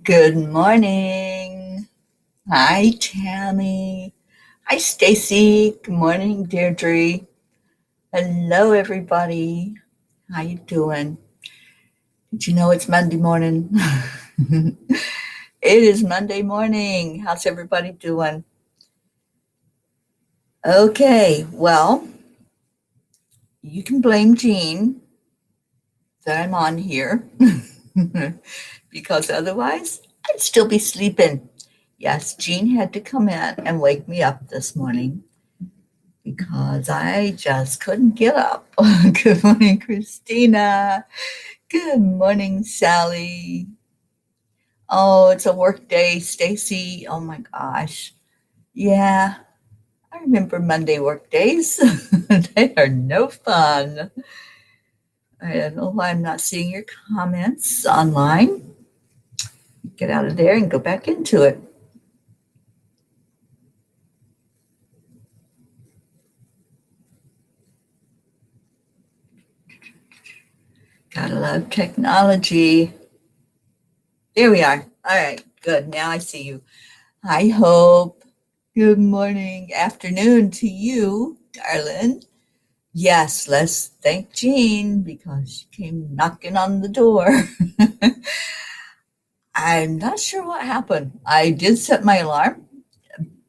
Good morning. Hi, Tammy. Hi, Stacy. Good morning, Deirdre. Hello, everybody. How you doing? Did you know it's Monday morning? It is Monday morning. How's everybody doing? Okay, well, you can blame Jean that I'm on here because otherwise I'd still be sleeping. Yes, Jean had to come in and wake me up this morning because I just couldn't get up. Good morning, Christina. Good morning, Sally. Oh, it's a work day, Stacy. Oh my gosh. Yeah, I remember Monday work days. They are no fun. I don't know why I'm not seeing your comments online. Get out of there and go back into it. Gotta love technology. There we are. All right, good. Now I see you. Hi, Hope. Good morning, afternoon to you, darling. Yes, let's thank Jean because she came knocking on the door. I'm not sure what happened. I did set my alarm,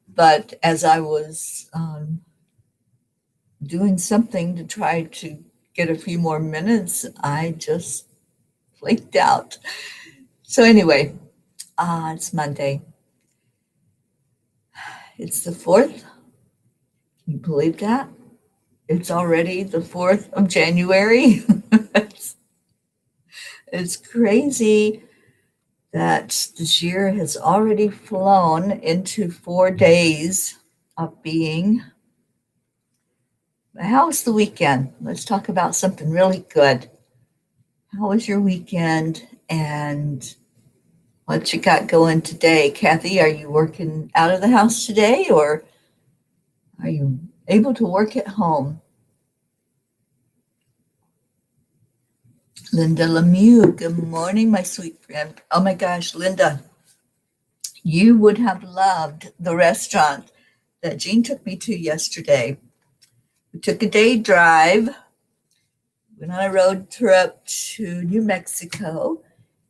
but as I was doing something to try to get a few more minutes, I just flaked out. So, anyway, it's Monday. It's the 4th. Can you believe that? It's already the 4th of January. It's crazy that this year has already flown into 4 days of being. How was the weekend? Let's talk about something really good. How was your weekend and what you got going today? Kathy, are you working out of the house today or are you able to work at home? Linda Lemieux, good morning, my sweet friend. Oh my gosh, Linda, you would have loved the restaurant that Jean took me to yesterday. We took a day drive, went on a road trip to New Mexico,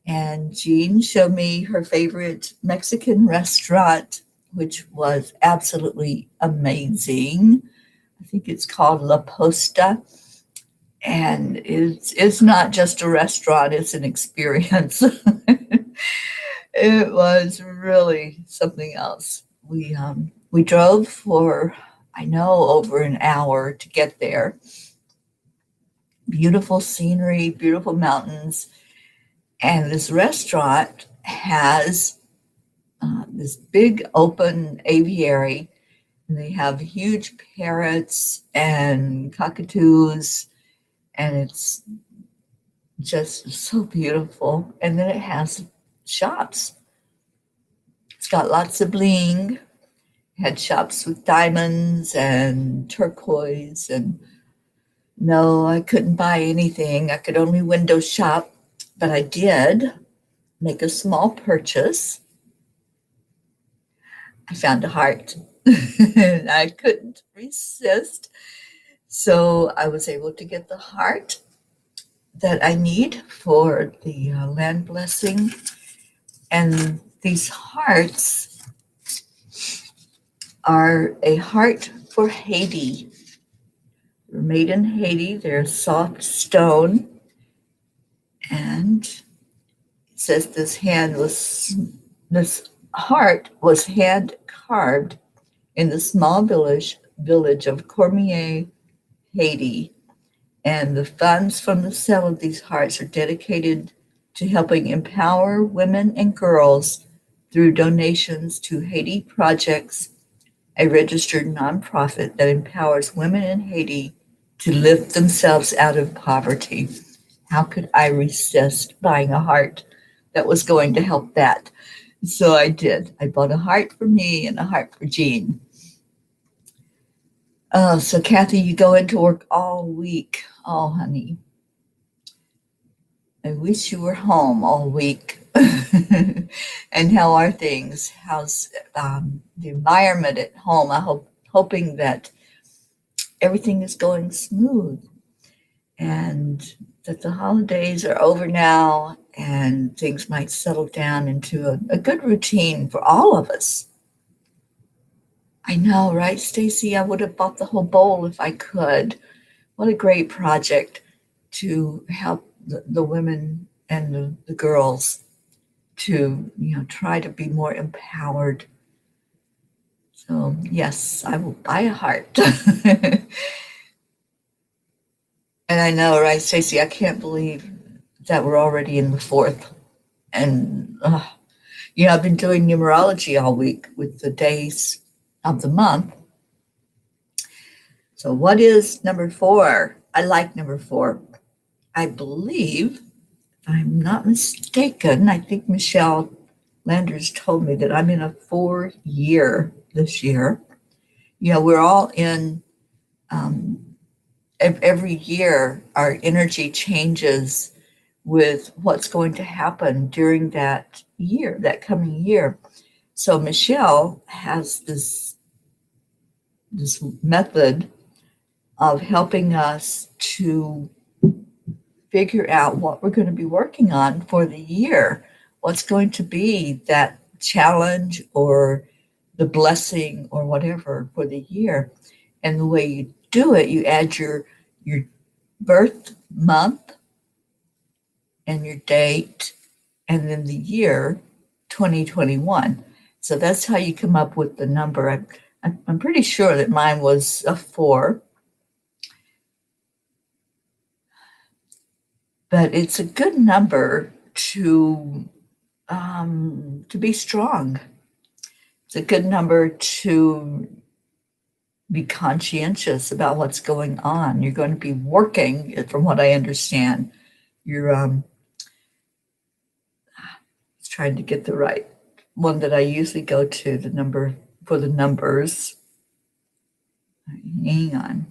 and Jean showed me her favorite Mexican restaurant, which was absolutely amazing. I think it's called La Posta. And it's not just a restaurant, it's an experience. It was really something else. We drove for, I know, over an hour to get there. Beautiful scenery, beautiful mountains. And this restaurant has this big open aviary. And they have huge parrots and cockatoos. And it's just so beautiful. And then it has shops. It's got lots of bling. It had shops with diamonds and turquoise. And no, I couldn't buy anything. I could only window shop. But I did make a small purchase. I found a heart. And I couldn't resist. So I was able to get the heart that I need for the land blessing. And these hearts are a heart for Haiti. They're made in Haiti. They're soft stone. And it says this heart was hand carved in the small village of Cormier, Haiti. And the funds from the sale of these hearts are dedicated to helping empower women and girls through donations to Haiti Projects, a registered nonprofit that empowers women in Haiti to lift themselves out of poverty. How could I resist buying a heart that was going to help that? So I did. I bought a heart for me and a heart for Jean. Oh, so Kathy, you go into work all week. Oh, honey. I wish you were home all week. And how are things? How's the environment at home? Hoping that everything is going smooth and that the holidays are over now and things might settle down into a good routine for all of us. I know, right, Stacy? I would have bought the whole bowl if I could. What a great project to help the women and the girls to, try to be more empowered. So, yes, I will buy a heart. And I know, right, Stacey, I can't believe that we're already in the fourth. And, I've been doing numerology all week with the days of the month. So, what is number 4? I like number 4. I believe, if I'm not mistaken, I think Michelle Landers told me that I'm in a 4-year this year. We're all in, every year, our energy changes with what's going to happen during that year, that coming year. So Michelle has this method of helping us to figure out what we're going to be working on for the year. What's going to be that challenge or the blessing or whatever for the year. And the way you do it, you add your birth month and your date and then the year 2021. So that's how you come up with the number. I'm pretty sure that mine was a 4. But it's a good number to be strong. It's a good number to be conscientious about what's going on. You're going to be working, from what I understand. You're trying to get the right one that I usually go to, the number for the numbers. Hang on.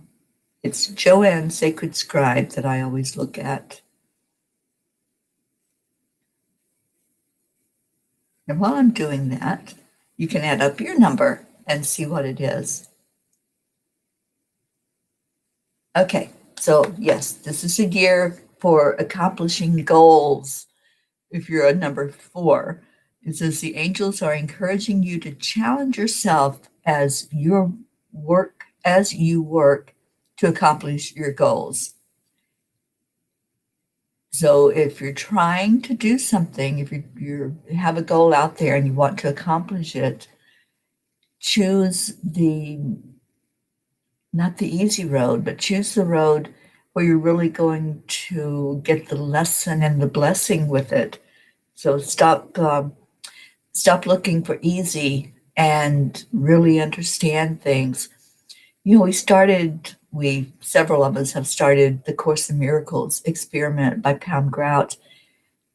It's Joanne's Sacred Scribe that I always look at. And while I'm doing that, you can add up your number and see what it is. Okay, so yes, this is a year for accomplishing goals. If you're a number 4, it says the angels are encouraging you to challenge yourself as you work to accomplish your goals. So if you're trying to do something, if you have a goal out there and you want to accomplish it, choose not the easy road, but choose the road where you're really going to get the lesson and the blessing with it. So stop looking for easy and really understand things. Several of us have started the Course in Miracles experiment by Pam Grout.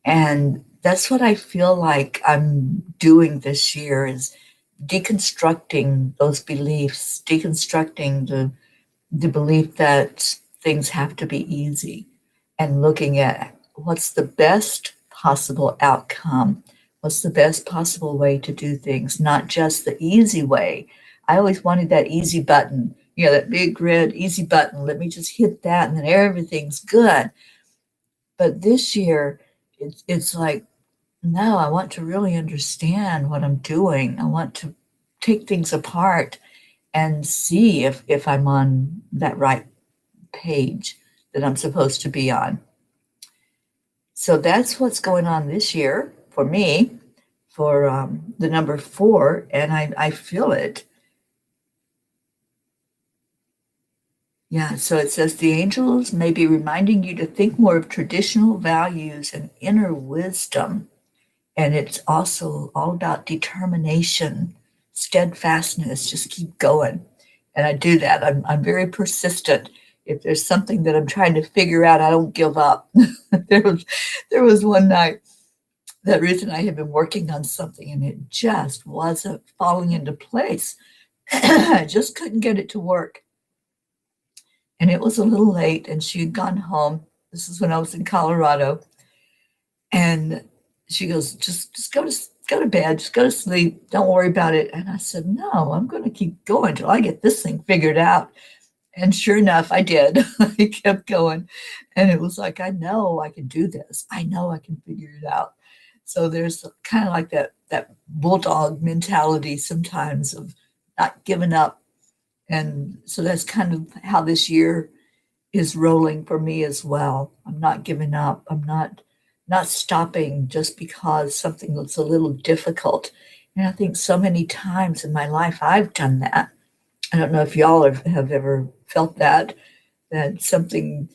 And that's what I feel like I'm doing this year, is deconstructing those beliefs, deconstructing the belief that things have to be easy, and looking at what's the best possible outcome, what's the best possible way to do things, not just the easy way. I always wanted that easy button, that big red easy button. Let me just hit that and then everything's good. But this year, it's like, no, I want to really understand what I'm doing. I want to take things apart and see if I'm on that right page that I'm supposed to be on. So that's what's going on this year for me, for the number 4, and I feel it. Yeah, so it says the angels may be reminding you to think more of traditional values and inner wisdom. And it's also all about determination, steadfastness, just keep going. And I do that. I'm very persistent. If there's something that I'm trying to figure out, I don't give up. There was one night that Ruth and I had been working on something and it just wasn't falling into place. I just couldn't get it to work. And it was a little late and she had gone home. This is when I was in Colorado. And she goes, just go to bed, just go to sleep. Don't worry about it. And I said, no, I'm going to keep going until I get this thing figured out. And sure enough, I did. I kept going. And it was like, I know I can do this. I know I can figure it out. So there's kind of like that bulldog mentality sometimes of not giving up. And so that's kind of how this year is rolling for me as well. I'm not giving up. I'm not stopping just because something looks a little difficult. And I think so many times in my life I've done that. I don't know if y'all have ever felt that something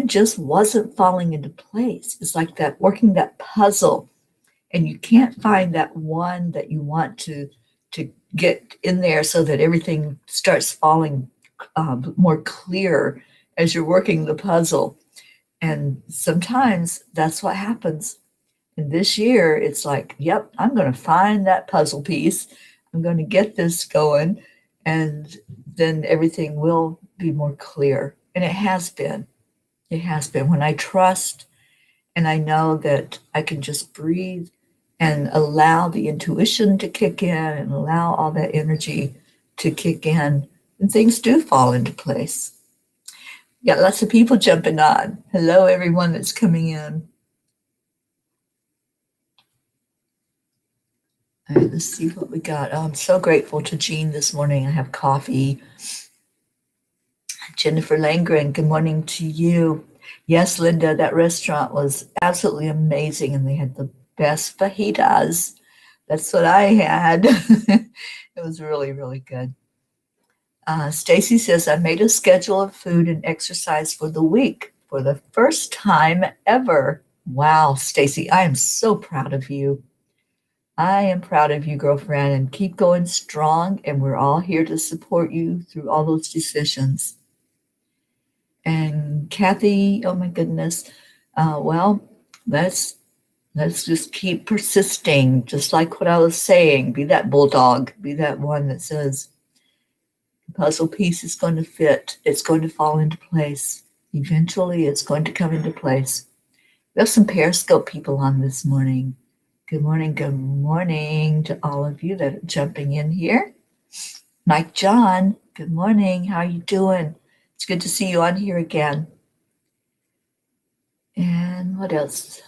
just wasn't falling into place. It's like that working that puzzle, and you can't find that one that you want to get in there so that everything starts falling more clear as you're working the puzzle. And sometimes that's what happens. And this year, it's like, yep, I'm going to find that puzzle piece. I'm going to get this going, and then everything will be more clear. And it has been. It has been. When I trust and I know that I can just breathe and allow the intuition to kick in and allow all that energy to kick in, and things do fall into place. Yeah, lots of people jumping on. Hello, everyone that's coming in. All right, let's see what we got. Oh, I'm so grateful to Jean this morning. I have coffee. Jennifer Langren, good morning to you. Yes, Linda, that restaurant was absolutely amazing, and they had the best fajitas. That's what I had. It was really, really good. Stacy says, I made a schedule of food and exercise for the week for the first time ever. Wow, Stacy, I am so proud of you. I am proud of you, girlfriend, and keep going strong. And we're all here to support you through all those decisions. And Kathy, oh my goodness. Well, let's just keep persisting, just like what I was saying. Be that bulldog, be that one that says, the puzzle piece is going to fit. It's going to fall into place. Eventually, it's going to come into place. We have some Periscope people on this morning. Good morning to all of you that are jumping in here. Mike John, good morning. How are you doing? It's good to see you on here again. And what else?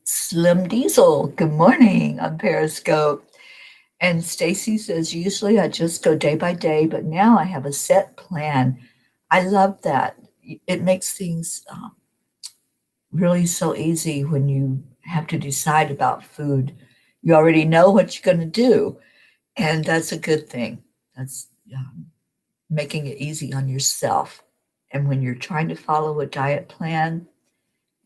Slim Diesel, good morning on Periscope. And Stacy says, usually I just go day by day, but now I have a set plan. I love that. It makes things really so easy when you have to decide about food. You already know what you're going to do, and that's a good thing. That's making it easy on yourself. And when you're trying to follow a diet plan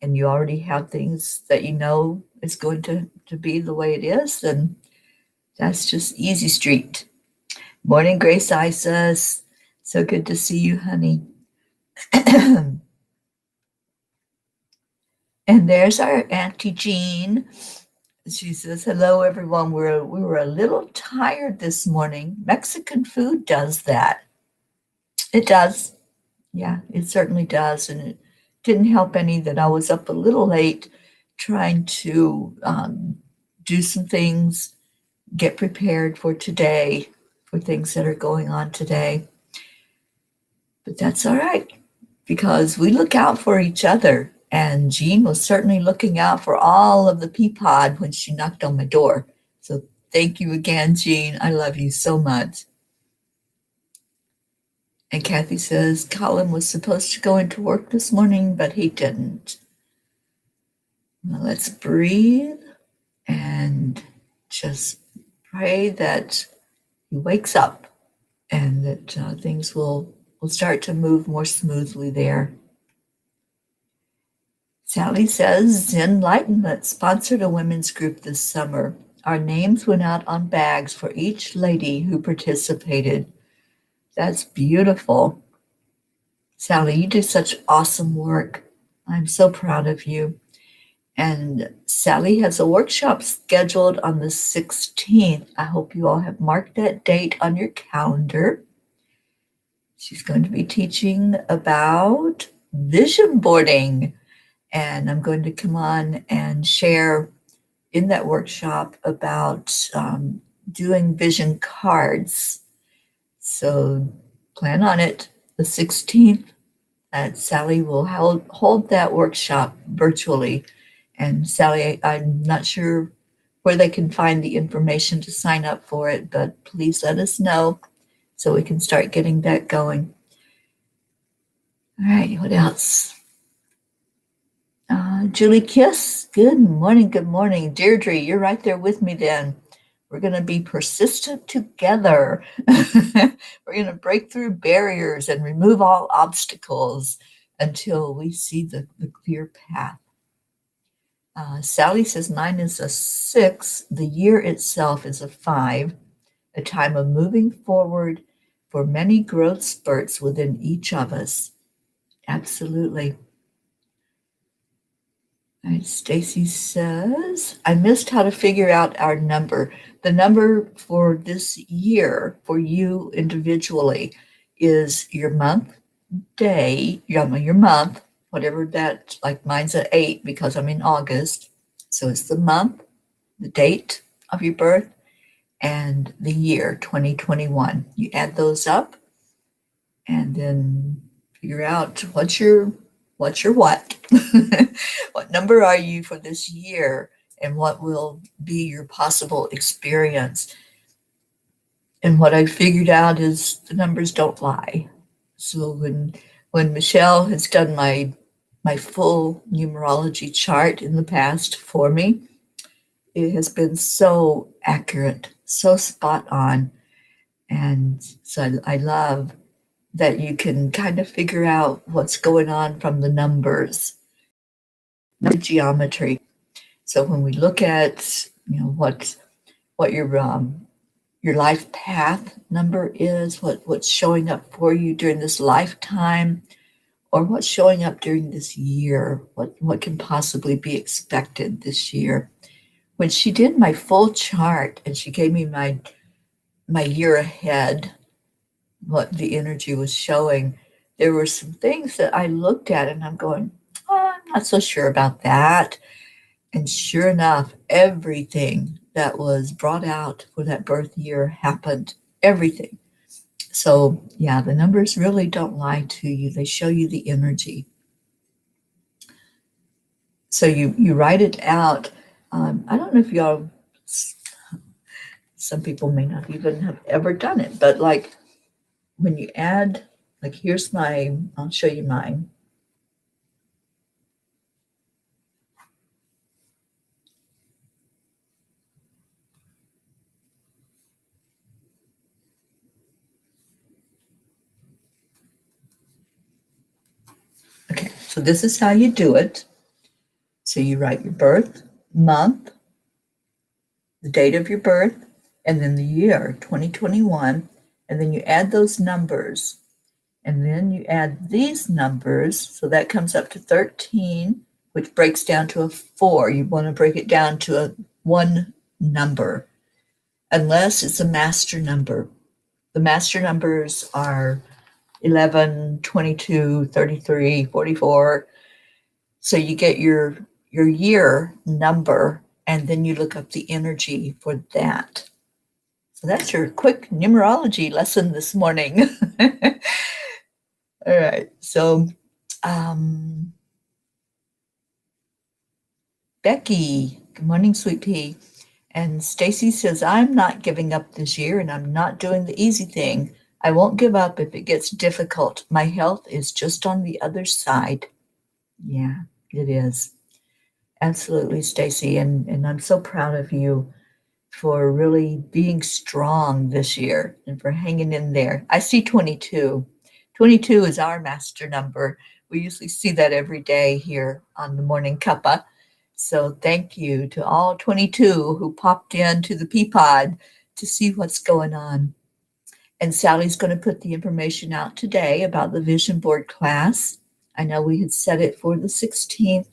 and you already have things that you know is going to be the way it is, then that's just easy street. Morning, Grace Isis. So good to see you, honey. And there's our Auntie Jean. She says, hello, everyone. We were a little tired this morning. Mexican food does that. It does. Yeah, it certainly does. And it didn't help any that I was up a little late trying to do some things, get prepared for today, for things that are going on today. But that's all right, because we look out for each other. And Jean was certainly looking out for all of the Peapod when she knocked on my door. So thank you again, Jean. I love you so much. And Kathy says, Colin was supposed to go into work this morning, but he didn't. Now let's breathe and just pray that he wakes up and that things will start to move more smoothly there. Sally says, Enlightenment sponsored a women's group this summer. Our names went out on bags for each lady who participated. That's beautiful. Sally, you do such awesome work. I'm so proud of you. And Sally has a workshop scheduled on the 16th. I hope you all have marked that date on your calendar. She's going to be teaching about vision boarding. And I'm going to come on and share in that workshop about doing vision cards. So plan on it. The 16th, Sally will hold that workshop virtually. And Sally, I'm not sure where they can find the information to sign up for it, but please let us know so we can start getting that going. All right, what else? Julie Kiss, good morning, good morning. Deirdre, you're right there with me then. We're going to be persistent together. We're going to break through barriers and remove all obstacles until we see the clear path. Sally says mine is a 6. The year itself is a 5, a time of moving forward for many growth spurts within each of us. Absolutely. All right, Stacy says, I missed how to figure out our number. The number for this year for you individually is your month, day, your month, whatever that, like mine's an 8 because I'm in August. So it's the month, the date of your birth, and the year 2021. You add those up and then figure out what's your what? What number are you for this year, and what will be your possible experience? And what I figured out is the numbers don't lie. So when Michelle has done my full numerology chart in the past for me, it has been so accurate, so spot on. And so I love that you can kind of figure out what's going on from the numbers, the geometry. So when we look at what your life path number is, what's showing up for you during this lifetime, or what's showing up during this year, what can possibly be expected this year. When she did my full chart and she gave me my year ahead, what the energy was showing, there were some things that I looked at and I'm going, oh, I'm not so sure about that. And sure enough, everything that was brought out for that birth year happened. Everything. So yeah, the numbers really don't lie to you. They show you the energy. So you write it out. I don't know if y'all, some people may not even have ever done it, but like when you add, like here's I'll show you mine. Okay, so this is how you do it. So you write your birth, month, the date of your birth, and then the year, 2021, and then you add those numbers. And then you add these numbers, so that comes up to 13, which breaks down to a 4. You want to break it down to a 1 number, unless it's a master number. The master numbers are 11, 22, 33, 44. So you get your year number, and then you look up the energy for that. So that's your quick numerology lesson this morning. All right. So Becky, good morning, sweet pea. And Stacy says, I'm not giving up this year, and I'm not doing the easy thing. I won't give up if it gets difficult. My health is just on the other side. Yeah, it is. Absolutely, Stacy. And I'm so proud of you for really being strong this year and for hanging in there. I see 22. 22 is our master number. We usually see that every day here on the Morning Cuppa. So thank you to all 22 who popped into the Peapod to see what's going on. And Sally's going to put the information out today about the vision board class. I know we had set it for the 16th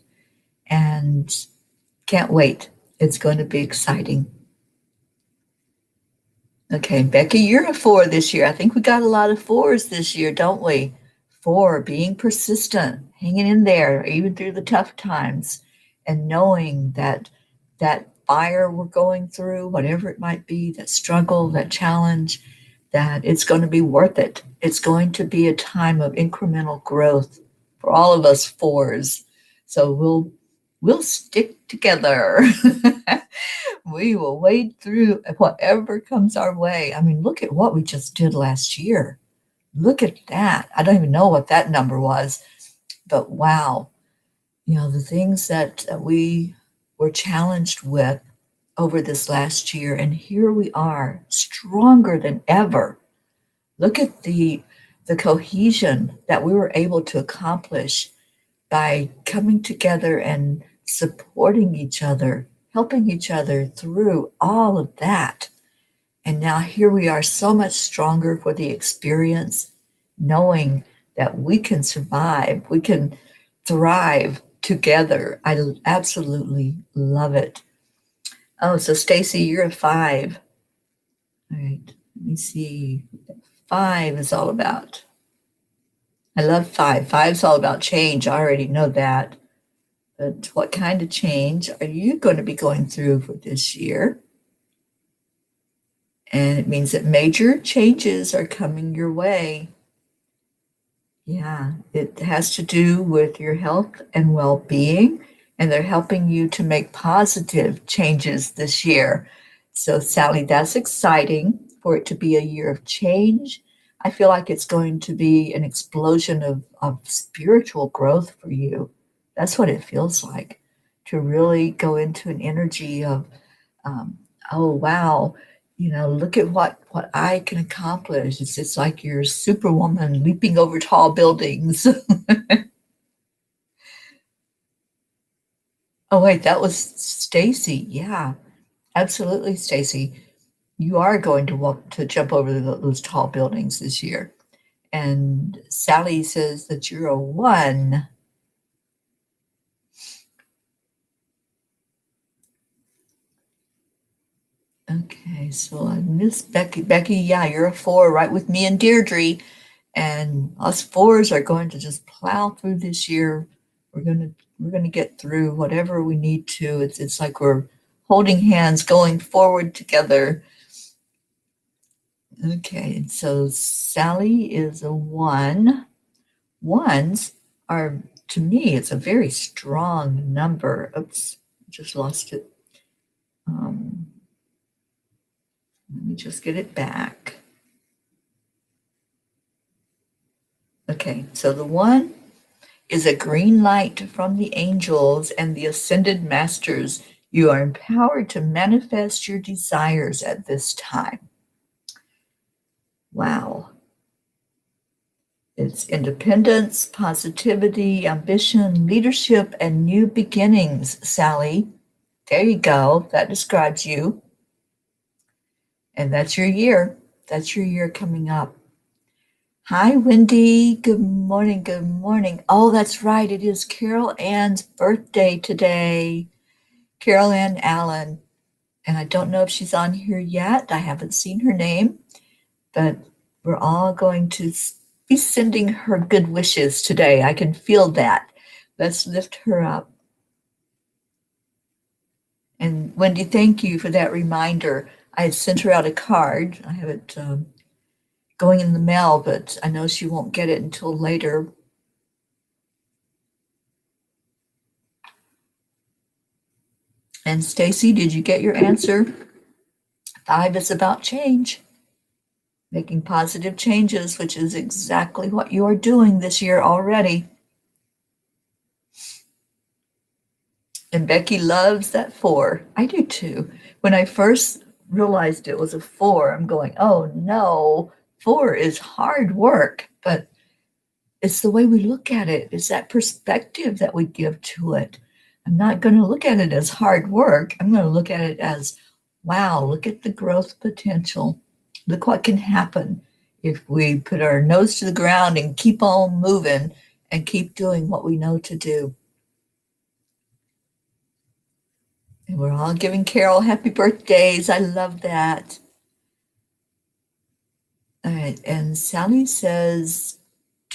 and can't wait. It's going to be exciting. Okay, Becky, you're a 4 this year. I think we got a lot of 4s this year, don't we? 4, being persistent, hanging in there, even through the tough times, and knowing that that fire we're going through, whatever it might be, that struggle, that challenge, that it's going to be worth it. It's going to be a time of incremental growth for all of us 4s. So we'll stick together. We will wade through whatever comes our way. I mean, look at what we just did last year. Look at that. I don't even know what that number was, but wow. The things that we were challenged with over this last year, and here we are, stronger than ever. Look at the cohesion that we were able to accomplish by coming together and supporting each other, helping each other through all of that. And now here we are, so much stronger for the experience, knowing that we can survive, we can thrive together. I absolutely love it. Oh, so Stacy, you're a 5. All right, let me see what 5 is all about. I love 5. 5's all about change. I already know that. But what kind of change are you going to be going through for this year? And it means that major changes are coming your way. Yeah, it has to do with your health and well-being, and they're helping you to make positive changes this year. So, Sally, that's exciting for it to be a year of change. I feel like it's going to be an explosion of spiritual growth for you. That's what it feels like, to really go into an energy of, oh, wow, look at what I can accomplish. It's like you're Superwoman leaping over tall buildings. Oh, wait, that was Stacy. Yeah, absolutely, Stacy. You are going to jump over those tall buildings this year. And Sally says that you're a 1. Okay, so I missed Becky. Becky, yeah, you're a 4, right with me and Deirdre. And us 4s are going to just plow through this year. We're gonna get through whatever we need to. It's like we're holding hands, going forward together. Okay, so Sally is a 1. 1s are, to me, it's a very strong number. Oops, just lost it. Let me just get it back. Okay, so the 1 is a green light from the angels and the ascended masters. You are empowered to manifest your desires at this time. Wow. It's independence, positivity, ambition, leadership, and new beginnings, Sally. There you go. That describes you. And that's your year. That's your year coming up. Hi, Wendy. Good morning. Good morning. Oh, that's right. It is Carol Ann's birthday today. Carol Ann Allen. And I don't know if she's on here yet. I haven't seen her name. But we're all going to be sending her good wishes today. I can feel that. Let's lift her up. And Wendy, thank you for that reminder. I had sent her out a card. I have it going in the mail, but I know she won't get it until later. And Stacy, did you get your answer? 5 is about change, making positive changes, which is exactly what you are doing this year already. And Becky loves that 4. I do too. When I first realized it was a 4, I'm going, oh no, 4 is hard work, but it's the way we look at it. It's that perspective that we give to it. I'm not going to look at it as hard work. I'm going to look at it as, wow, look at the growth potential. Look what can happen if we put our nose to the ground and keep on moving and keep doing what we know to do. And we're all giving Carol happy birthdays. I love that. All right. And Sally says,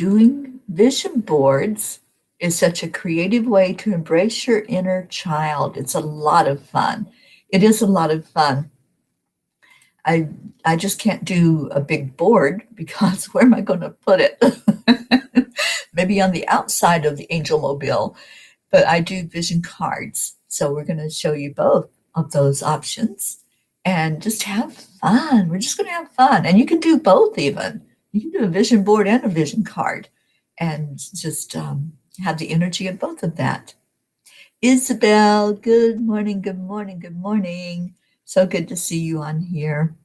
doing vision boards is such a creative way to embrace your inner child. It's a lot of fun. It is a lot of fun. I I just can't do a big board because where am I going to put it? Maybe on the outside of the Angel Mobile, but I do vision cards. So we're going to show you both of those options and just have fun. We're just going to have fun. And you can do both even. You can do a vision board and a vision card and just have the energy of both of that. Isabel, good morning, good morning, good morning. So good to see you on here.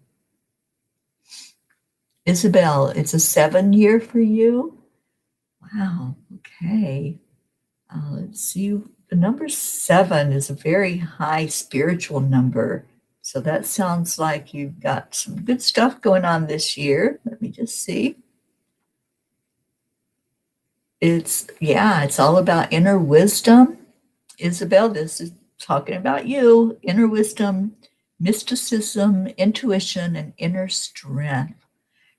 Isabel, it's a 7-year for you? Wow, okay. Let's see. The number 7 is a very high spiritual number. So that sounds like you've got some good stuff going on this year. Let me just see. It's all about inner wisdom. Isabel, this is talking about you. Inner wisdom, mysticism, intuition, and inner strength.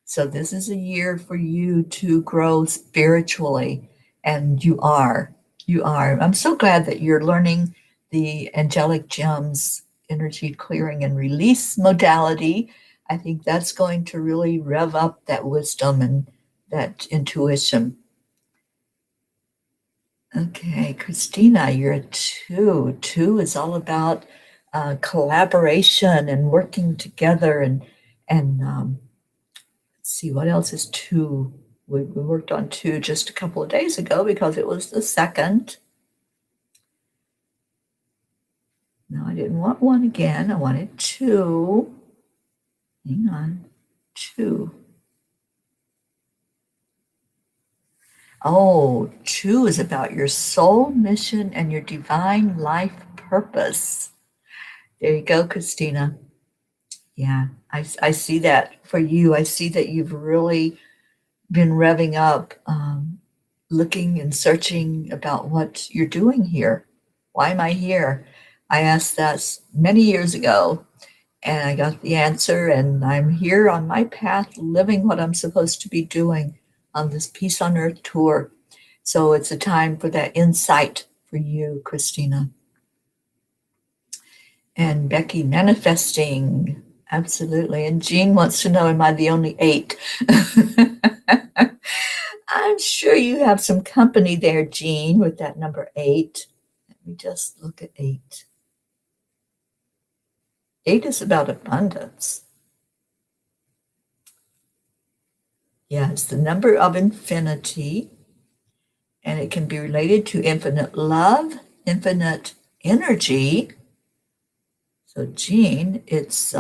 So this is a year for you to grow spiritually, and you are. You are. I'm so glad that you're learning the angelic gems, energy clearing and release modality. I think that's going to really rev up that wisdom and that intuition. Okay, Christina, you're a 2. 2 is all about collaboration and working together and let's see, what else is 2? We worked on 2 just a couple of days ago because it was the 2nd. No, I didn't want 1 again. I wanted 2. Hang on. 2. Oh, 2 is about your soul mission and your divine life purpose. There you go, Christina. Yeah, I see that for you. I see that you've really been revving up, looking and searching about what you're doing here. Why am I here? I asked that many years ago, and I got the answer, and I'm here on my path, living what I'm supposed to be doing on this Peace on Earth tour. So it's a time for that insight for you, Christina. And Becky, manifesting. Absolutely. And Jean wants to know, am I the only 8? I'm sure you have some company there, Jean, with that number 8. Let me just look at 8. 8 is about abundance. Yeah, it's the number of infinity, and it can be related to infinite love, infinite energy. So, Jean, it's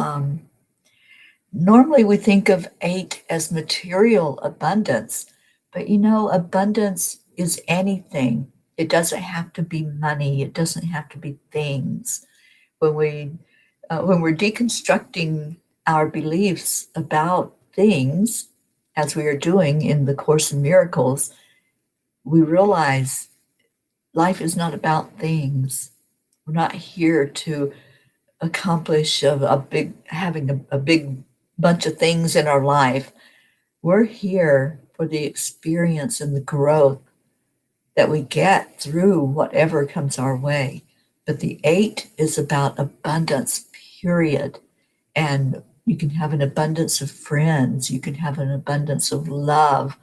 normally we think of 8 as material abundance, but abundance is anything. It doesn't have to be money. It doesn't have to be things. When we're deconstructing our beliefs about things, as we are doing in the Course in Miracles, we realize life is not about things. We're not here to accomplish having a big bunch of things in our life. We're here for the experience and the growth that we get through whatever comes our way. But the 8 is about abundance, period. And you can have an abundance of friends. You can have an abundance of love,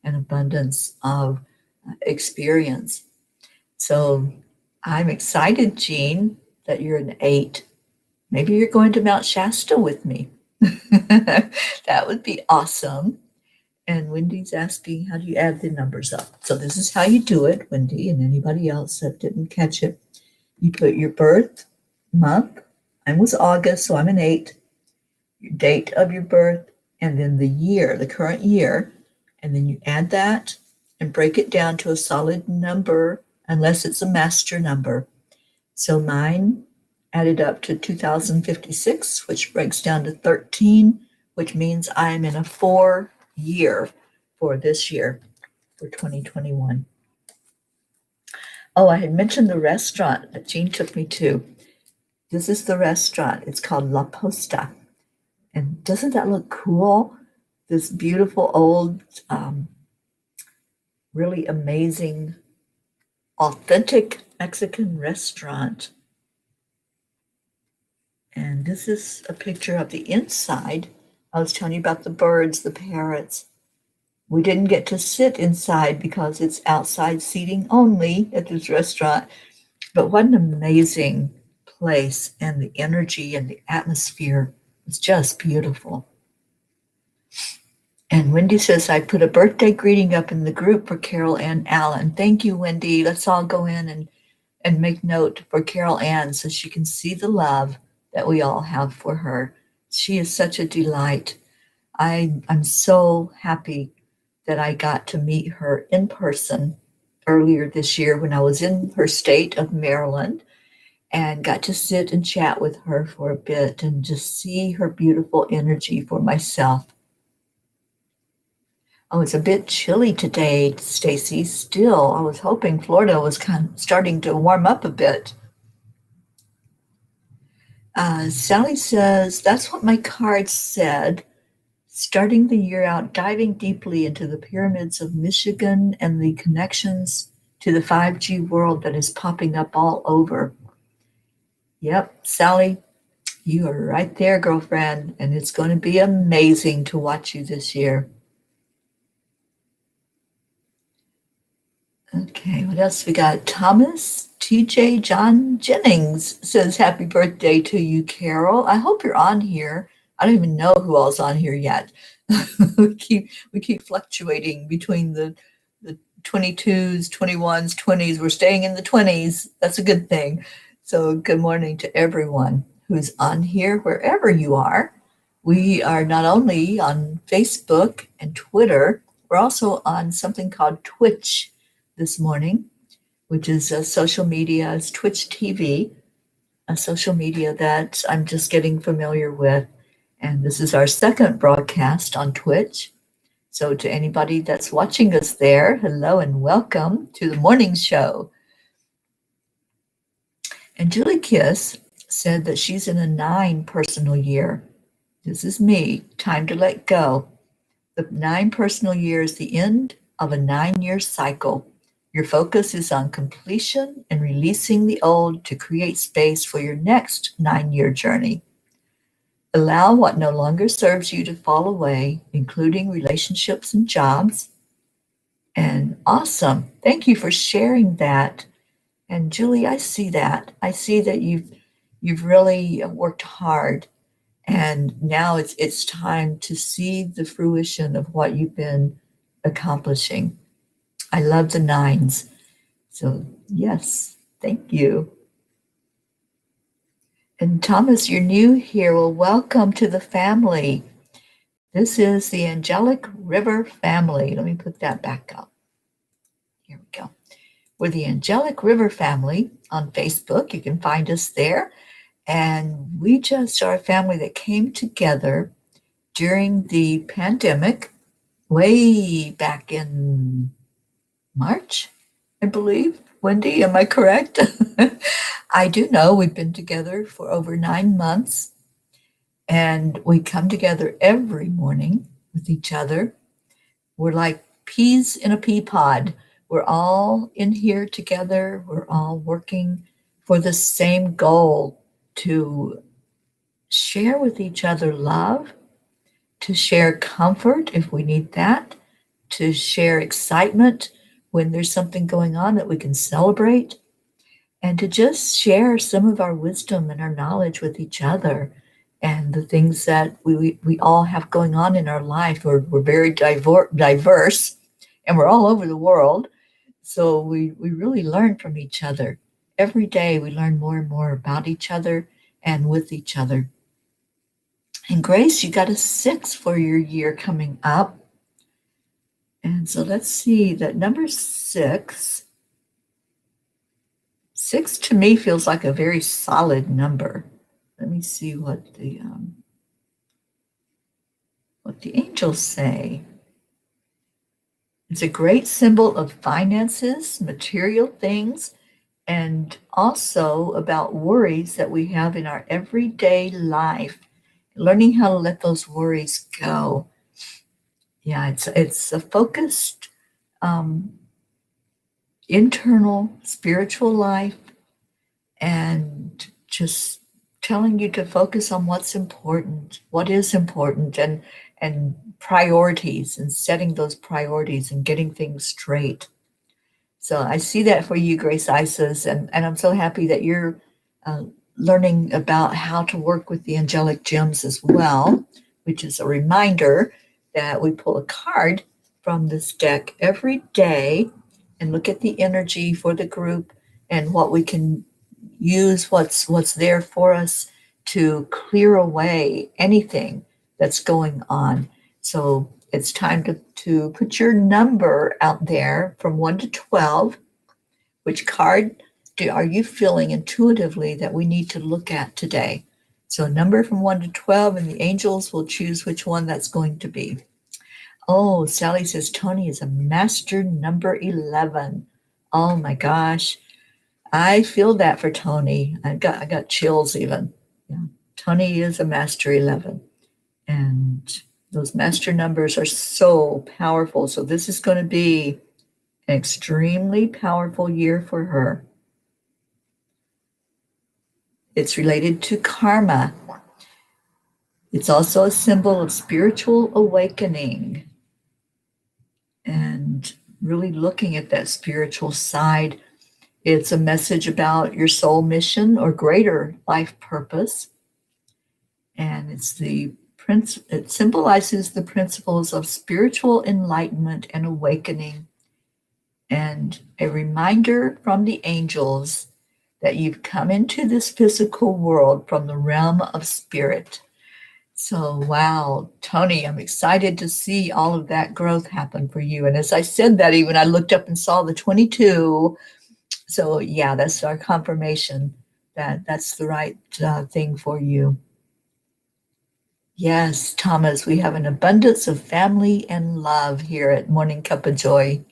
an abundance of experience. So I'm excited, Jean, that you're an 8. Maybe you're going to Mount Shasta with me. That would be awesome. And Wendy's asking, how do you add the numbers up? So this is how you do it, Wendy, and anybody else that didn't catch it. You put your birth month. Mine was August, so I'm an 8. Your date of your birth, and then the year, the current year, and then you add that and break it down to a solid number, unless it's a master number. So mine added up to 2056, which breaks down to 13, which means I'm in a 4-year for this year, for 2021. Oh, I had mentioned the restaurant that Jean took me to. This is the restaurant. It's called La Posta. And doesn't that look cool? This beautiful old really amazing, authentic Mexican restaurant. And this is a picture of the inside. I was telling you about the birds, the parrots. We didn't get to sit inside because it's outside seating only at this restaurant. But what an amazing place, and the energy and the atmosphere is just beautiful. And Wendy says, I put a birthday greeting up in the group for Carol Ann Allen. Thank you, Wendy. Let's all go in and make note for Carol Ann so she can see the love that we all have for her. She is such a delight. I'm so happy that I got to meet her in person earlier this year when I was in her state of Maryland, and got to sit and chat with her for a bit and just see her beautiful energy for myself. Oh, it's a bit chilly today, Stacy. Still, I was hoping Florida was kind of starting to warm up a bit. Sally says, that's what my card said. Starting the year out, diving deeply into the pyramids of Michigan and the connections to the 5G world that is popping up all over. Yep, Sally, you are right there, girlfriend, and it's going to be amazing to watch you this year. Okay, what else we got? Thomas TJ John Jennings says, happy birthday to you, Carol. I hope you're on here. I don't even know who all's on here yet. we keep fluctuating between the 22s, 21s, 20s. We're staying in the 20s. That's a good thing. So good morning to everyone who's on here, wherever you are. We are not only on Facebook and Twitter, we're also on something called Twitch this morning, which is a social media, it's Twitch TV, a social media that I'm just getting familiar with. And this is our second broadcast on Twitch. So to anybody that's watching us there, hello and welcome to the morning show. And Julie Kiss said that she's in a 9 personal year. This is me, time to let go. The 9 personal year is the end of a 9-year cycle. Your focus is on completion and releasing the old to create space for your next 9-year journey. Allow what no longer serves you to fall away, including relationships and jobs. And awesome. Thank you for sharing that. And Julie, I see that. I see that you've really worked hard, and now it's time to see the fruition of what you've been accomplishing. I love the 9s. So yes, thank you. And Thomas, you're new here. Well, welcome to the family. This is the Angelic River family. Let me put that back up. Here we go. We're the Angelic River family on Facebook. You can find us there. And we just are a family that came together during the pandemic way back in March, I believe. Wendy, am I correct? I do know we've been together for over 9 months, and we come together every morning with each other. We're like peas in a pea pod. We're all in here together. We're all working for the same goal, to share with each other love, to share comfort if we need that, to share excitement when there's something going on that we can celebrate, and to just share some of our wisdom and our knowledge with each other, and the things that we all have going on in our life. We're very diverse, and we're all over the world. So we really learn from each other. Every day we learn more and more about each other and with each other. And Grace, you got a 6 for your year coming up. And so let's see, that number 6. 6 to me feels like a very solid number. Let me see what the angels say. It's a great symbol of finances, material things, and also about worries that we have in our everyday life. Learning how to let those worries go. Yeah, it's a focused internal spiritual life, and just telling you to focus on what's important, what is important, and priorities, and setting those priorities and getting things straight. So I see that for you, Grace Isis, and I'm so happy that you're uh, learning about how to work with the angelic gems as well, which is a reminder that we pull a card from this deck every day and look at the energy for the group and what we can use, what's there for us to clear away anything that's going on. So it's time to put your number out there from 1 to 12. Which card are you feeling intuitively that we need to look at today? So a number from 1 to 12, and the angels will choose which one that's going to be. Oh, Sally says Tony is a master number 11. Oh my gosh. I feel that for Tony. I got chills even. Yeah. Tony is a master 11. And those master numbers are so powerful. So this is going to be an extremely powerful year for her. It's related to karma. It's also a symbol of spiritual awakening and really looking at that spiritual side. It's a message about your soul mission or greater life purpose. And it symbolizes the principles of spiritual enlightenment and awakening, and a reminder from the angels that you've come into this physical world from the realm of spirit. So, wow, Tony, I'm excited to see all of that growth happen for you. And as I said that, even I looked up and saw the 22. So, yeah, that's our confirmation that that's the right thing for you. Yes, Thomas, we have an abundance of family and love here at Morning Cuppa Joy.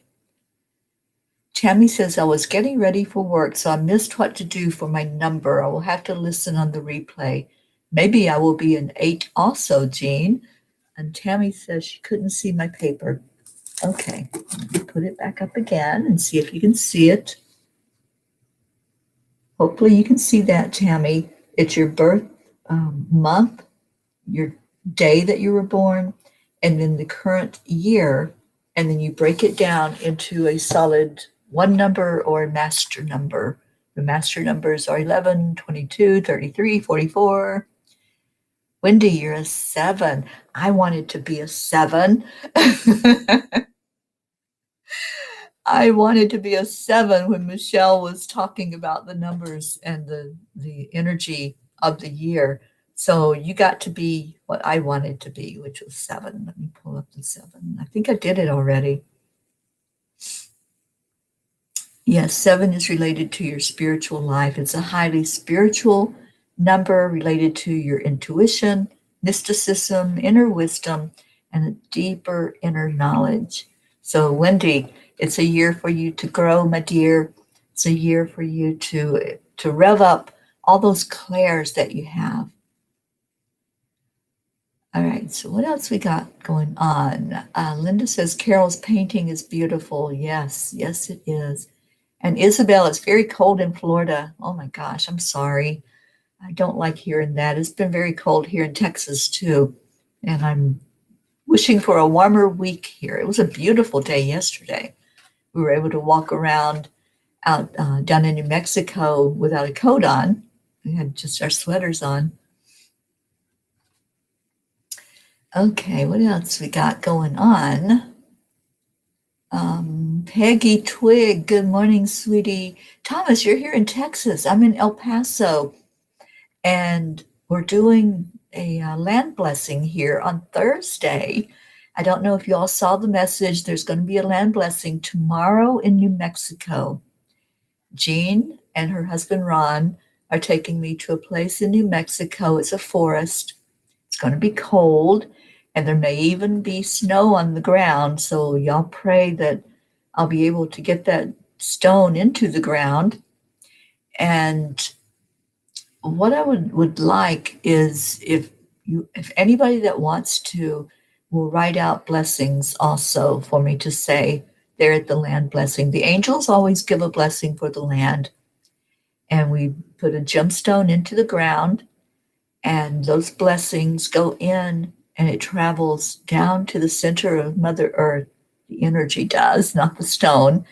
Tammy says, I was getting ready for work, so I missed what to do for my number. I will have to listen on the replay. Maybe I will be an 8 also, Jean. And Tammy says she couldn't see my paper. Okay, put it back up again and see if you can see it. Hopefully you can see that, Tammy. It's your birth month, your day that you were born, and then the current year, and then you break it down into a solid one number or a master number. The master numbers are 11, 22, 33, 44. Wendy, you're a 7. I wanted to be a 7. I wanted to be a 7 when Michelle was talking about the numbers and the energy of the year. So you got to be what I wanted to be, which was 7. Let me pull up the 7. I think I did it already. Yes, 7 is related to your spiritual life. It's a highly spiritual number related to your intuition, mysticism, inner wisdom, and a deeper inner knowledge. So, Wendy, it's a year for you to grow, my dear. It's a year for you to rev up all those clairs that you have. All right, so what else we got going on? Linda says Carol's painting is beautiful. Yes, yes, it is. And Isabel, it's very cold in Florida. Oh my gosh, I'm sorry. I don't like hearing that. It's been very cold here in Texas too. And I'm wishing for a warmer week here. It was a beautiful day yesterday. We were able to walk around out down in New Mexico without a coat on. We had just our sweaters on. Okay, what else we got going on? Peggy Twig, good morning, sweetie. Thomas, you're here in Texas. I'm in El Paso, and we're doing a land blessing here on Thursday. I don't know if you all saw the message. There's going to be a land blessing tomorrow in New Mexico. Jean and her husband Ron are taking me to a place in New Mexico. It's a forest. It's going to be cold, and there may even be snow on the ground. So y'all pray that I'll be able to get that stone into the ground. And what I would like is if anybody that wants to will write out blessings also for me to say there at the land blessing. The angels always give a blessing for the land, and we put a gemstone into the ground, and those blessings go in and it travels down to the center of Mother Earth. The energy does, not the stone.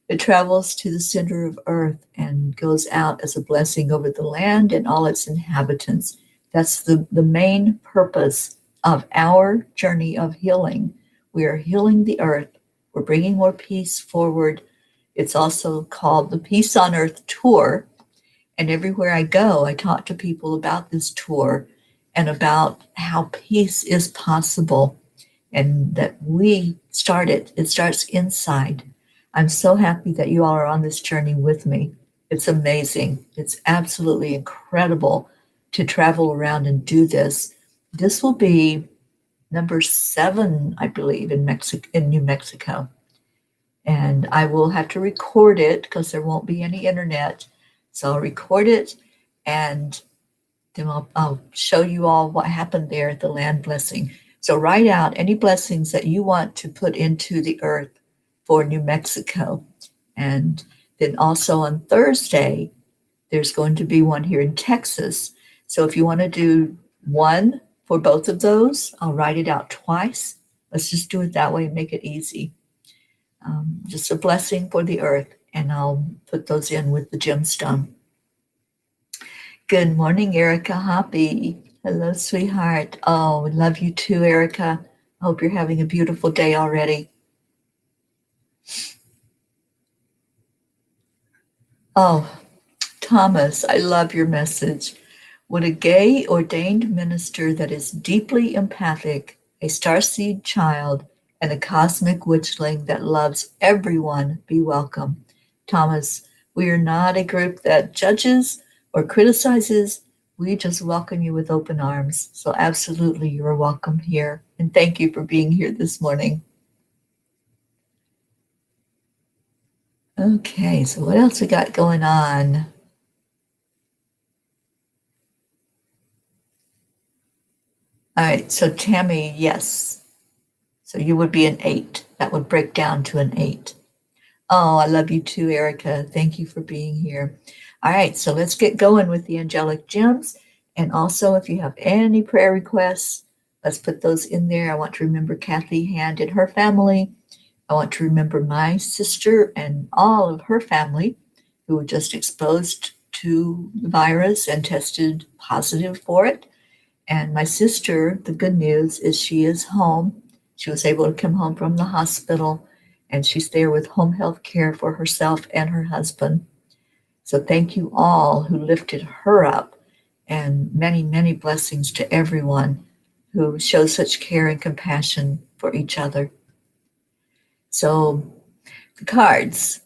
It travels to the center of Earth and goes out as a blessing over the land and all its inhabitants. That's the main purpose of our journey of healing. We are healing the earth. We're bringing more peace forward. It's also called the Peace on Earth Tour. And everywhere I go, I talk to people about this tour and about how peace is possible and that we start it. It starts inside. I'm so happy that you all are on this journey with me. It's amazing. It's absolutely incredible to travel around and do this. This will be number 7, I believe, in New Mexico. And I will have to record it because there won't be any internet. So I'll record it, and then I'll show you all what happened there at the land blessing. So write out any blessings that you want to put into the earth for New Mexico. And then also on Thursday, there's going to be one here in Texas. So if you want to do one for both of those, I'll write it out twice. Let's just do it that way and make it easy. Just a blessing for the earth, and I'll put those in with the gemstone. Good morning, Erica Hoppy. Hello, sweetheart. Oh, we love you too, Erica. I hope you're having a beautiful day already. Oh, Thomas, I love your message. Would a gay ordained minister that is deeply empathic, a starseed child, and a cosmic witchling that loves everyone be welcome? Thomas, we are not a group that judges or criticizes. We just welcome you with open arms. So absolutely, you are welcome here. And thank you for being here this morning. Okay, so what else we got going on? All right, so Tammy, yes. So you would be an 8. That would break down to an 8. Oh, I love you too, Erica. Thank you for being here. All right, so let's get going with the angelic gems. And also, if you have any prayer requests, let's put those in there. I want to remember Kathy Hand and her family. I want to remember my sister and all of her family who were just exposed to the virus and tested positive for it. And my sister, the good news is she is home. She was able to come home from the hospital, and she's there with home health care for herself and her husband. So thank you all who lifted her up, and many, many blessings to everyone who shows such care and compassion for each other. So the cards,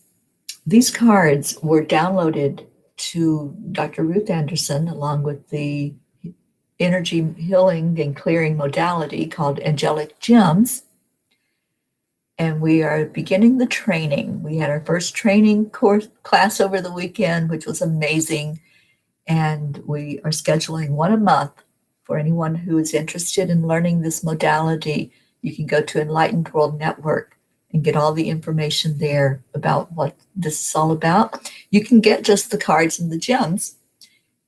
these cards were downloaded to Dr. Ruth Anderson along with the energy healing and clearing modality called Angelic Gems. And we are beginning the training. We had our first training class over the weekend, which was amazing. And we are scheduling one a month for anyone who is interested in learning this modality. You can go to Enlightened World Network and get all the information there about what this is all about. You can get just the cards and the gems.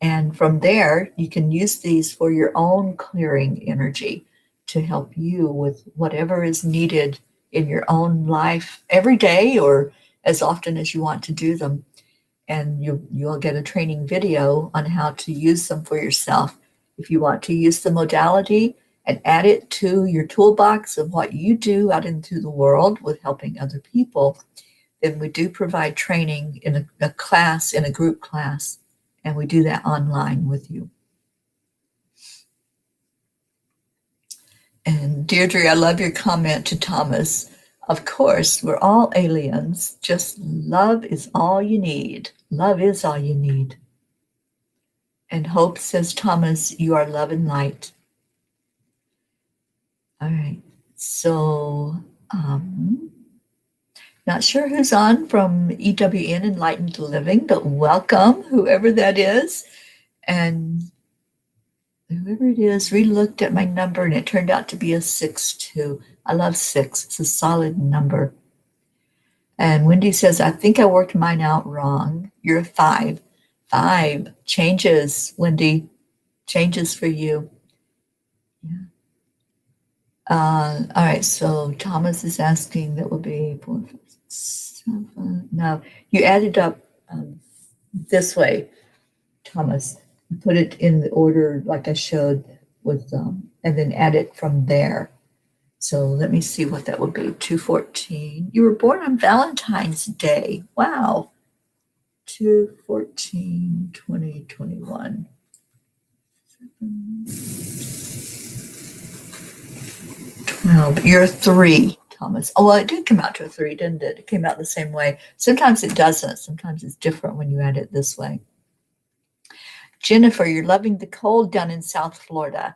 And from there, you can use these for your own clearing energy to help you with whatever is needed in your own life every day or as often as you want to do them. And you'll get a training video on how to use them for yourself. If you want to use the modality and add it to your toolbox of what you do out into the world with helping other people, then we do provide training in a class, in a group class. And we do that online with you. And Deirdre, I love your comment to Thomas. Of course, we're all aliens. Just love is all you need. Love is all you need. And Hope says, Thomas, you are love and light. All right. So, not sure who's on from EWN Enlightened Living, but welcome, whoever that is. And whoever it is, re-looked at my number and it turned out to be a 6-2. I love 6. It's a solid number. And Wendy says, I think I worked mine out wrong. You're a 5. 5 changes, Wendy, changes for you. Yeah. All right, so Thomas is asking, that will be 4, 5, 6, 7. No, you added up this way, Thomas. Put it in the order like I showed with, and then add it from there. So let me see what that would be. 214. You were born on Valentine's Day. Wow. 214, 2021. 12. You're a 3, Thomas. Oh, well, it did come out to a 3, didn't it? It came out the same way. Sometimes it doesn't. Sometimes it's different when you add it this way. Jennifer, you're loving the cold down in South Florida.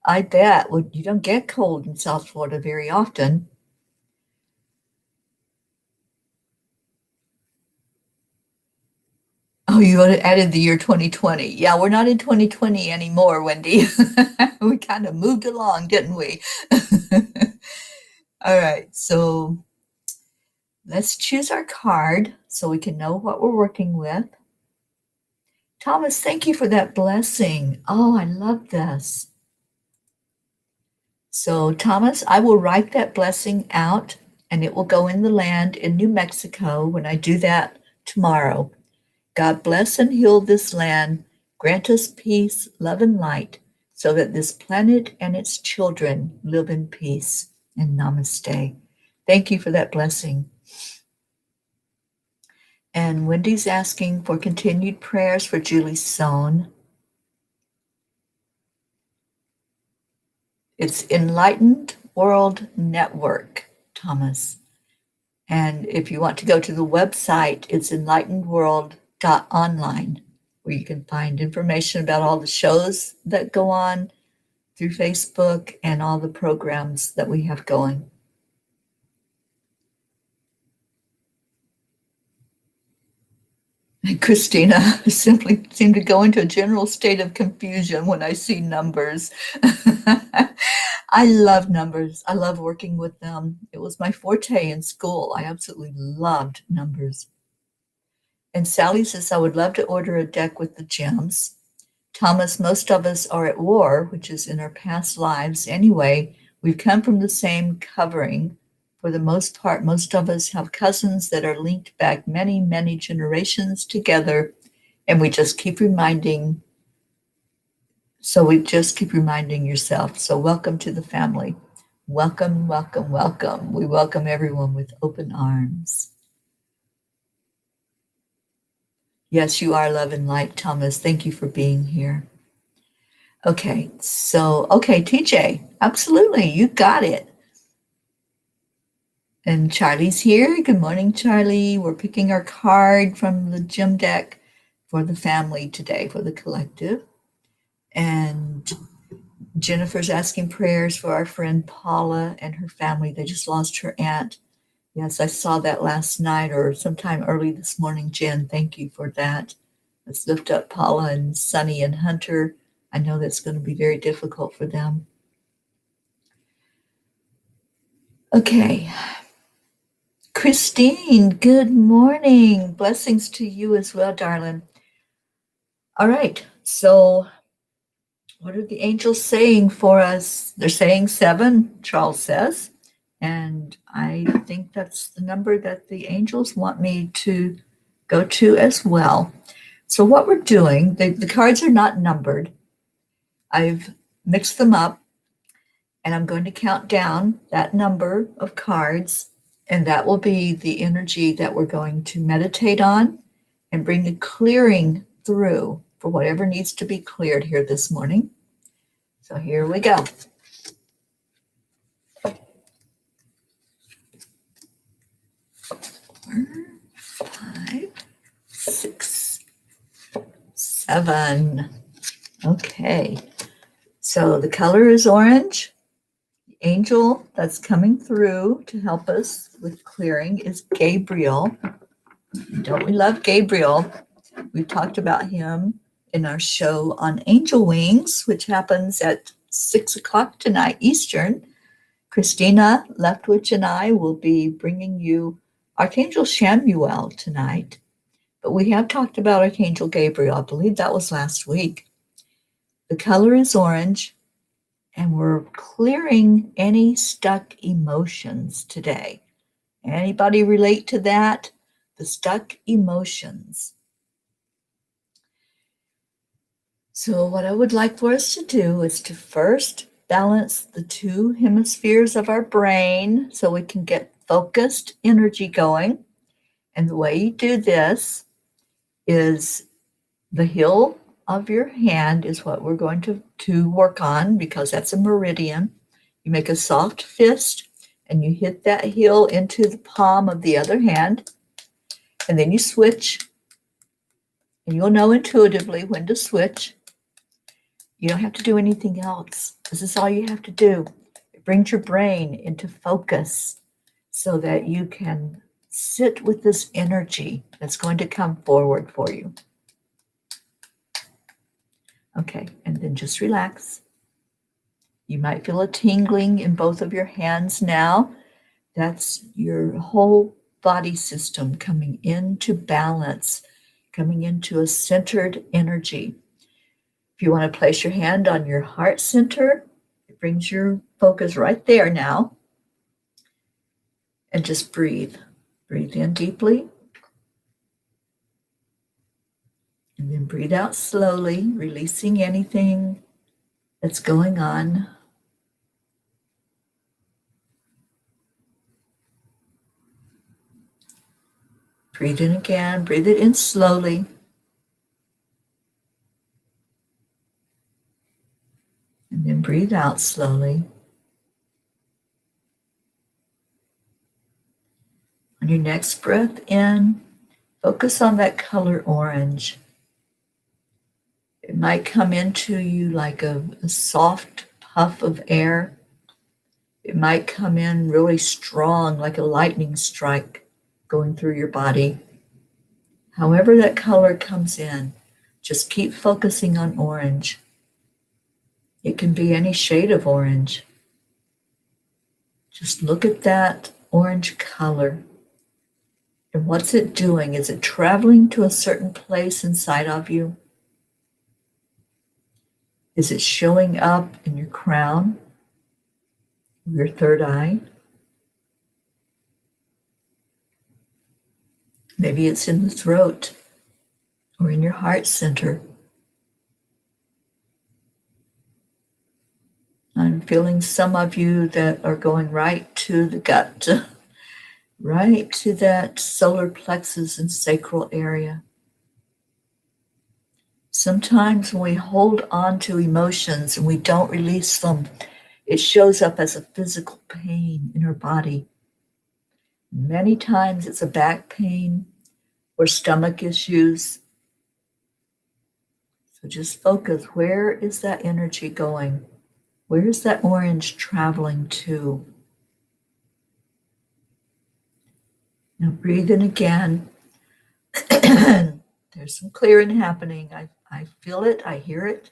I bet. Well, you don't get cold in South Florida very often. Oh, you added the year 2020. Yeah, we're not in 2020 anymore, Wendy. We kind of moved along, didn't we? All right, so let's choose our card so we can know what we're working with. Thomas, thank you for that blessing. Oh, I love this. So, Thomas, I will write that blessing out and it will go in the land in New Mexico when I do that tomorrow. God bless and heal this land. Grant us peace, love, and light so that this planet and its children live in peace. And namaste. Thank you for that blessing. And Wendy's asking for continued prayers for Julie Sohn. It's Enlightened World Network, Thomas. And if you want to go to the website, it's enlightenedworld.online, where you can find information about all the shows that go on through Facebook and all the programs that we have going. And Christina simply seemed to go into a general state of confusion when I see numbers. I love numbers. I love working with them. It was my forte in school. I absolutely loved numbers. And Sally says, I would love to order a deck with the gems. Thomas, most of us are at war, which is in our past lives anyway. We've come from the same covering. For the most part, most of us have cousins that are linked back many, many generations together, and we just keep reminding. So we just keep reminding yourself. So welcome to the family. Welcome, welcome, welcome. We welcome everyone with open arms. Yes, you are love and light, Thomas. Thank you for being here. Okay, so, TJ, absolutely, you got it. And Charlie's here. Good morning, Charlie. We're picking our card from the gem deck for the family today, for the collective. And Jennifer's asking prayers for our friend Paula and her family. They just lost her aunt. Yes, I saw that last night or sometime early this morning, Jen. Thank you for that. Let's lift up Paula and Sunny and Hunter. I know that's going to be very difficult for them. Okay. Christine, good morning. Blessings to you as well, darling. All right, so what are the angels saying for us? They're saying 7, Charles says, and I think that's the number that the angels want me to go to as well. So what we're doing, the cards are not numbered. I've mixed them up, and I'm going to count down that number of cards, and that will be the energy that we're going to meditate on and bring the clearing through for whatever needs to be cleared here this morning. So here we go. 4, 5, 6, 7. Okay. So the color is orange. The angel that's coming through to help us with clearing is Gabriel. Don't we love Gabriel? We talked about him in our show on Angel Wings, which happens at 6 o'clock tonight Eastern. Christina Leftwich and I will be bringing you Archangel Shamuel tonight, but we have talked about Archangel Gabriel. I believe that was last week. The color is orange, and we're clearing any stuck emotions today. Anybody relate to that? The stuck emotions. So what I would like for us to do is to first balance the two hemispheres of our brain so we can get focused energy going. And the way you do this is the heel of your hand is what we're going to work on, because that's a meridian. You make a soft fist and you hit that heel into the palm of the other hand, and then you switch, and you'll know intuitively when to switch. You don't have to do anything else. This is all you have to do. It brings your brain into focus so that you can sit with this energy that's going to come forward for you. Okay, and then just relax. You might feel a tingling in both of your hands now. That's your whole body system coming into balance, coming into a centered energy. If you want to place your hand on your heart center, it brings your focus right there now. And just breathe. Breathe in deeply. And then breathe out slowly, releasing anything that's going on. Breathe in again. Breathe it in slowly. And then breathe out slowly. On your next breath in, focus on that color orange. It might come into you like a soft puff of air. It might come in really strong, like a lightning strike going through your body. However that color comes in, just keep focusing on orange. It can be any shade of orange. Just look at that orange color. And what's it doing? Is it traveling to a certain place inside of you? Is it showing up in your crown, your third eye? Maybe it's in the throat or in your heart center. I'm feeling some of you that are going right to the gut, right to that solar plexus and sacral area. Sometimes when we hold on to emotions and we don't release them, it shows up as a physical pain in our body. Many times it's a back pain or stomach issues. So just focus, where is that energy going? Where is that orange traveling to? Now breathe in again. There's some clearing happening. I feel it. I hear it.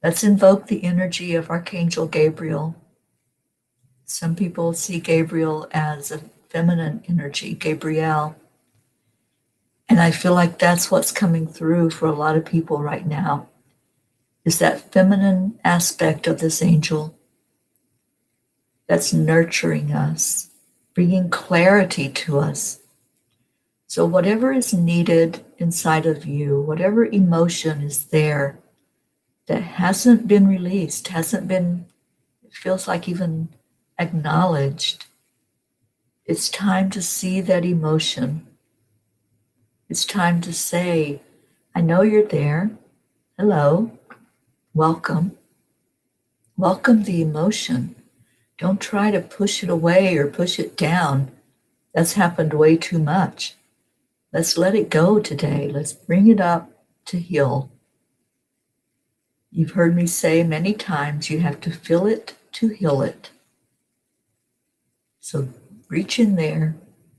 Let's invoke the energy of Archangel Gabriel. Some people see Gabriel as a feminine energy, Gabriel. And I feel like that's what's coming through for a lot of people right now, is that feminine aspect of this angel that's nurturing us, bringing clarity to us. So whatever is needed inside of you, whatever emotion is there that hasn't been released, hasn't been, it feels like even acknowledged, it's time to see that emotion. It's time to say, I know you're there. Hello. Welcome. Welcome the emotion. Don't try to push it away or push it down. That's happened way too much. Let's let it go today. Let's bring it up to heal. You've heard me say many times, you have to feel it to heal it. So reach in there,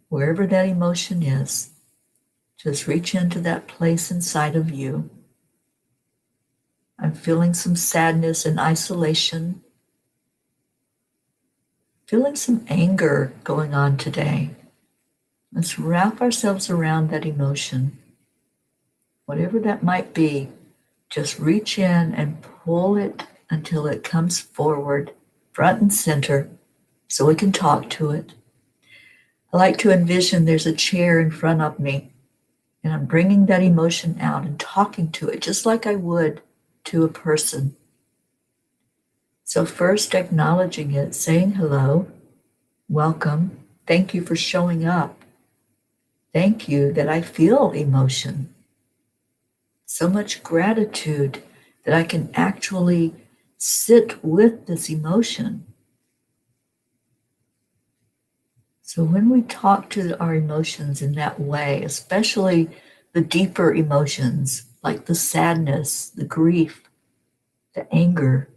wherever that emotion is. Just reach into that place inside of you. I'm feeling some sadness and isolation. feeling some anger going on today. Let's wrap ourselves around that emotion. Whatever that might be, just reach in and pull it until it comes forward, front and center, so we can talk to it. I like to envision there's a chair in front of me, and I'm bringing that emotion out and talking to it just like I would to a person. So first acknowledging it, saying hello, welcome, thank you for showing up. Thank you that I feel emotion. So much gratitude that I can actually sit with this emotion. So when we talk to our emotions in that way, especially the deeper emotions like the sadness, the grief, the anger,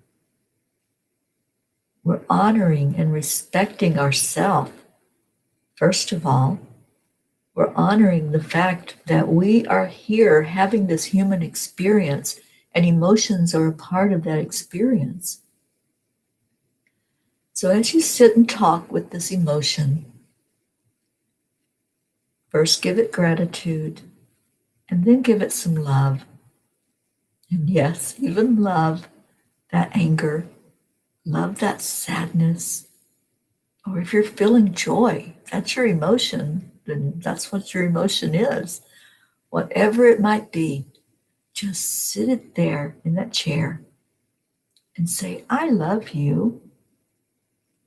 we're honoring and respecting ourselves. First of all, we're honoring the fact that we are here having this human experience, and emotions are a part of that experience. So as you sit and talk with this emotion, first give it gratitude, and then give it some love. And yes, even love that anger, love that sadness. Or if you're feeling joy, that's your emotion, then that's what your emotion is. Whatever it might be, just sit it there in that chair and say, I love you.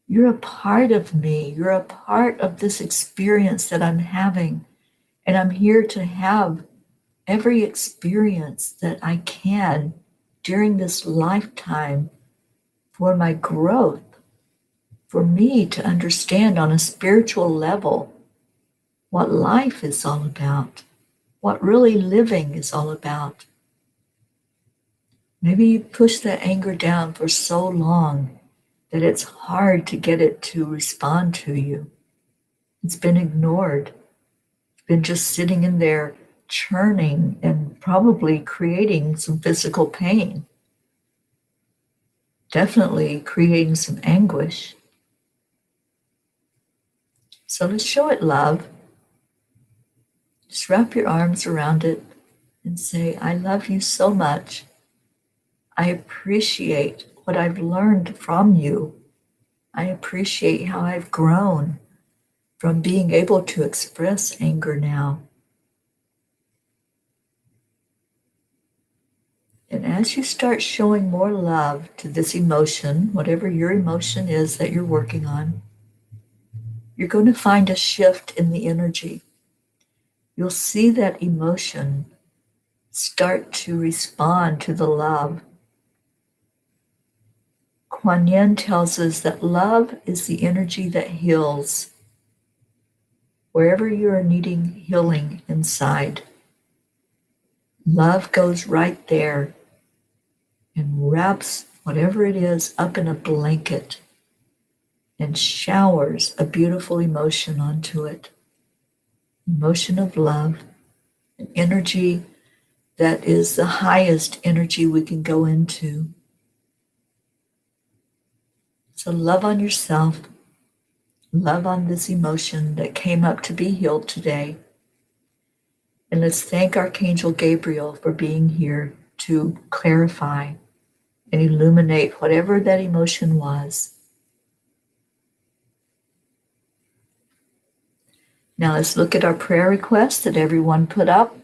You're a part of me. You're a part of this experience that I'm having. And I'm here to have every experience that I can during this lifetime for my growth, for me to understand on a spiritual level what life is all about, what really living is all about. Maybe you push that anger down for so long that it's hard to get it to respond to you. It's been ignored. It's been just sitting in there churning and probably creating some physical pain. Definitely creating some anguish. So let's show it love. Just wrap your arms around it and say, I love you so much. I appreciate what I've learned from you. I appreciate how I've grown from being able to express anger now. And as you start showing more love to this emotion, whatever your emotion is that you're working on, you're going to find a shift in the energy. You'll see that emotion start to respond to the love. Kuan Yin tells us that love is the energy that heals. Wherever you are needing healing inside, love goes right there and wraps whatever it is up in a blanket and showers a beautiful emotion onto it. Emotion of love, an energy that is the highest energy we can go into. So love on yourself, love on this emotion that came up to be healed today. And let's thank Archangel Gabriel for being here to clarify and illuminate whatever that emotion was. Now let's look at our prayer requests that everyone put up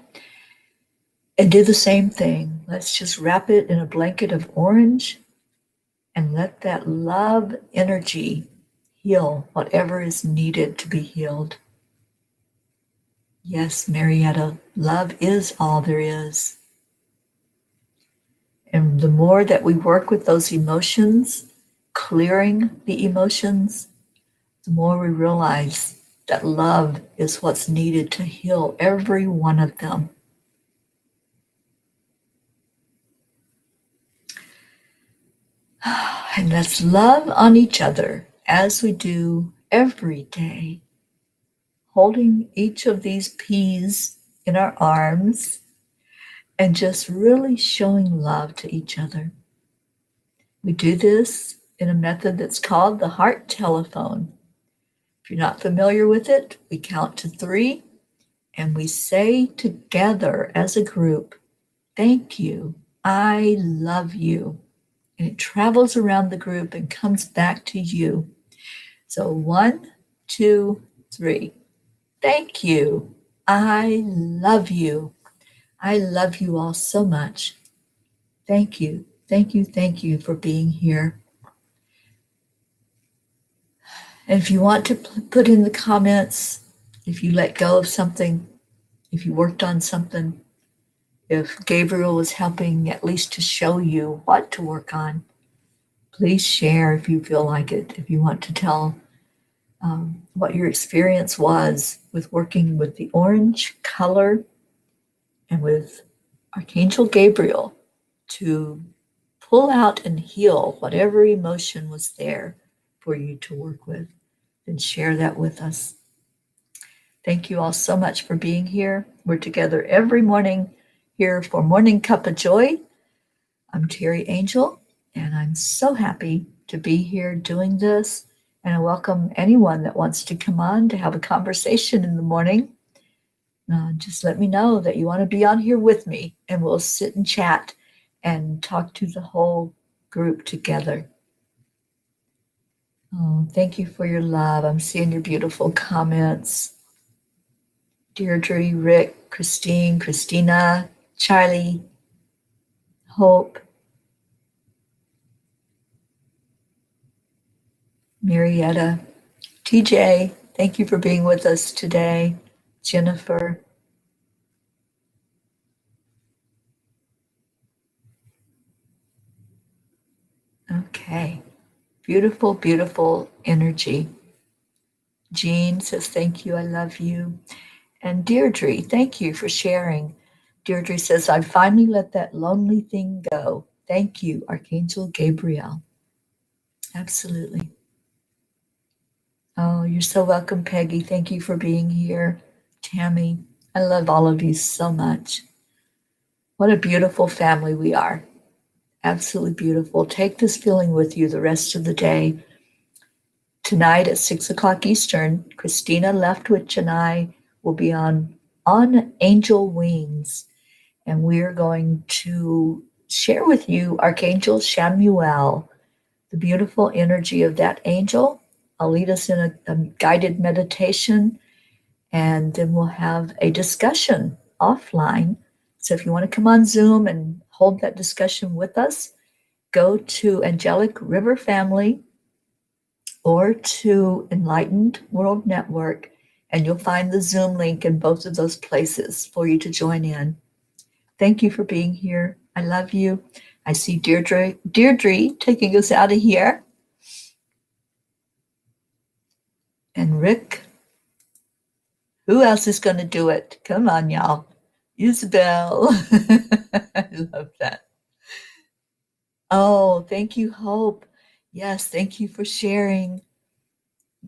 and do the same thing. Let's just wrap it in a blanket of orange and let that love energy heal whatever is needed to be healed. Yes, Marietta, love is all there is. And the more that we work with those emotions, clearing the emotions, the more we realize that love is what's needed to heal every one of them. And let's love on each other as we do every day, holding each of these peas in our arms and just really showing love to each other. We do this in a method that's called the heart telephone. If you're not familiar with it, we count to 3 and we say together as a group, thank you, I love you. And it travels around the group and comes back to you. So 1, 2, 3. Thank you. I love you. I love you all so much. Thank you. Thank you. Thank you for being here. And if you want to put in the comments, if you let go of something, if you worked on something, if Gabriel was helping at least to show you what to work on, please share if you feel like it. If you want to tell what your experience was with working with the orange color and with Archangel Gabriel to pull out and heal whatever emotion was there for you to work with, then share that with us. Thank you all so much for being here. We're together every morning here for Morning Cuppa Joy. I'm Teri Angel, and I'm so happy to be here doing this. And I welcome anyone that wants to come on to have a conversation in the morning. Just let me know that you want to be on here with me, and we'll sit and chat and talk to the whole group together. Oh, thank you for your love. I'm seeing your beautiful comments. Deirdre, Rick, Christine, Christina, Charlie, Hope, Marietta, TJ, thank you for being with us today. Jennifer. Okay. Beautiful, beautiful energy. Jean says, thank you, I love you. And Deirdre, thank you for sharing. Deirdre says, I finally let that lonely thing go. Thank you, Archangel Gabriel. Absolutely. Oh, you're so welcome, Peggy. Thank you for being here. Tammy, I love all of you so much. What a beautiful family we are. Absolutely beautiful. Take this feeling with you the rest of the day. Tonight at 6 o'clock Eastern, Christina Leftwich and I will be on Angel Wings, and we're going to share with you Archangel Chamuel, the beautiful energy of that angel. I'll lead us in a guided meditation, and then we'll have a discussion offline. So if you want to come on Zoom and hold that discussion with us, go to Angelic River Family or to Enlightened World Network, and you'll find the Zoom link in both of those places for you to join in. Thank you for being here. I love you. I see Deirdre taking us out of here. And Rick, who else is going to do it? Come on, y'all. Isabel. I love that. Oh, thank you, Hope. Yes, thank you for sharing.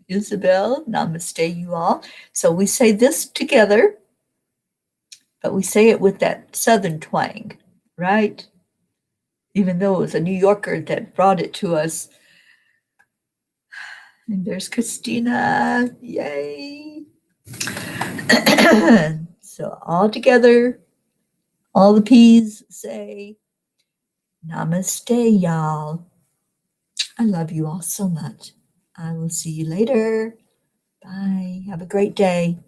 Isabel, namaste, you all. So we say this together, but we say it with that Southern twang, right? Even though it was a New Yorker that brought it to us. And there's Christina. Yay. So all together, all the P's say, namaste, y'all. I love you all so much. I will see you later. Bye. Have a great day.